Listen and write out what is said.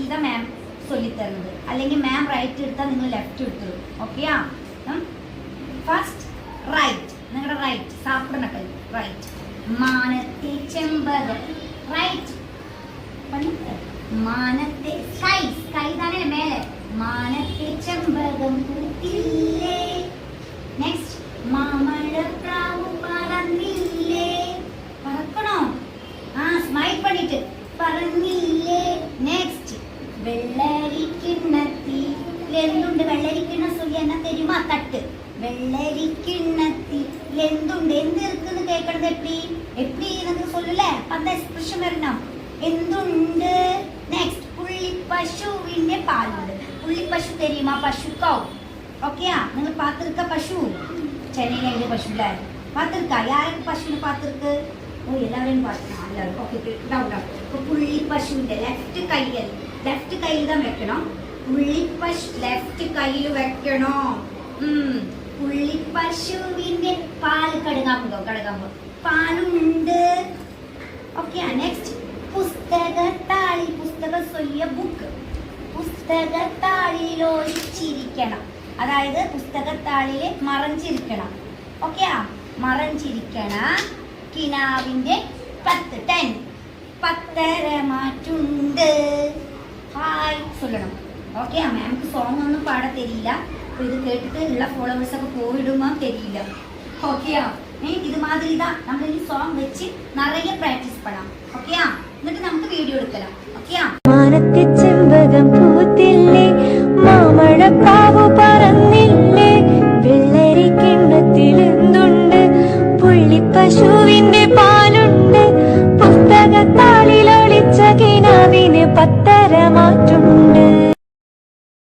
ഇതാ മാം ചൊല്ലിത്തരുന്നത്. അല്ലെങ്കിൽ മാം റൈറ്റ് എടുത്താൽ നിങ്ങൾ ലെഫ്റ്റ് എടുത്തു. ഓക്കെയാ? ഫസ്റ്റ് റൈറ്റ്, നിങ്ങളുടെ റൈറ്റ് സാപ്പിടണ കൈ റൈറ്റ്. മാനത്തെ ചെമ്പകം റൈറ്റ്. മാനത്തെ സ്കൈ, സ്കൈ തന്നെ മേലെ. മാനത്തെ ചെമ്പകം പൂത്തില്ലേ. നെക്സ്റ്റ് മാമഴപ്രാവ് പറന്നില്ലേ. പറക്കണോ? സ്മൈൽ പണിട്ട് പറന്നില്ലേ. നെക്സ്റ്റ് വെള്ളരിക്കിണ്ണത്തിൽ എന്തുണ്ട്? വെള്ളരിക്കിണ്ണ സുഖി എന്നാ തരുമാ തട്ട്. വെള്ളരിക്കിണ്ണത്തിൽ എന്തുണ്ട്? എന്ത് ഇരിക്കുന്നു കേൾക്കണത്? എപ്പി എന്നൊക്കെ சொல்லல. അപ്പൊ அந்த എക്സ്പ്രഷൻ വരണം. എന്തുണ്ട്? നെക്സ്റ്റ് പുള്ളിപ്പശുവിന്റെ പാലുണ്ട്. പുള്ളിപ്പശു தெரியுமா? പശുക്കോ? ഓക്കെയാ? നിങ്ങൾ പാത്തിருக்க പശു? ചെന്നൈയിലെ എവിടെ പശു ഇല്ല? പാത്തിருக்கா? யாருக்கு പശുവിനെ പാത്തിருக்கு? ഓ എല്ലാവരും പാത്തിരുക്കാം. എല്ലാവരും ഓക്കെ. ഇപ്പൊ പുള്ളിപ്പശുവിന്റെ ലെഫ്റ്റ് കൈയിൽ, ലെഫ്റ്റ് കയ്യിൽ തന്നെ വെക്കണം. പുള്ളിപ്പശു ലെഫ്റ്റ് കയ്യിൽ വെക്കണോ? പുള്ളിപ്പശുവിന്റെ പാല് കടുകാമ്പോ, കടുകാമ്പോ പാലുണ്ട്. ഓക്കെ. നെക്സ്റ്റ് പുസ്തകത്താളി, പുസ്തക സ്വയ്യ ബുക്ക്. പുസ്തകത്താളിയിൽ ഒളിച്ചിരിക്കണം. അതായത് പുസ്തകത്താളില് മറഞ്ചിരിക്കണം. ഓക്കെയാ? മറഞ്ചിരിക്കണ കിനാവിന്റെ 10 പത്തര മാറ്റുണ്ട്. ഹായ് ചൊല്ലണം. ഓക്കെ. മാംക്ക് സോങ് ഒന്നും പാടാൻ തരില്ല. അപ്പൊ ഇത് കേട്ടിട്ട് ഉള്ള ഫോളോവേഴ്സ് ഒക്കെ പോയിടുമ്പോ തരില്ല. ഓക്കെയാ? ഇത് മാതിരി ഇതാ നമ്മൾ ഈ സോങ് വെച്ച് നിറയെ പ്രാക്ടീസ് പണാം. ഓക്കെയാ? എന്നിട്ട് നമുക്ക് വീഡിയോ എടുക്കണം. ഓക്കെയാ? മാനത്തെ ചെമ്പകം പൂത്തില്ലേ, മാമഴപ്രാവ് പറന്നില്ലേ, വെള്ളരിക്കിണ്ണത്തിൽ എന്തുണ്ട്? പുള്ളിപ്പശുവിന്റെ പാലുണ്ട്. പുസ്തകത്താളിൽ ഒളിച്ച കിനാവിന് 10 മാറ്റുണ്ട്.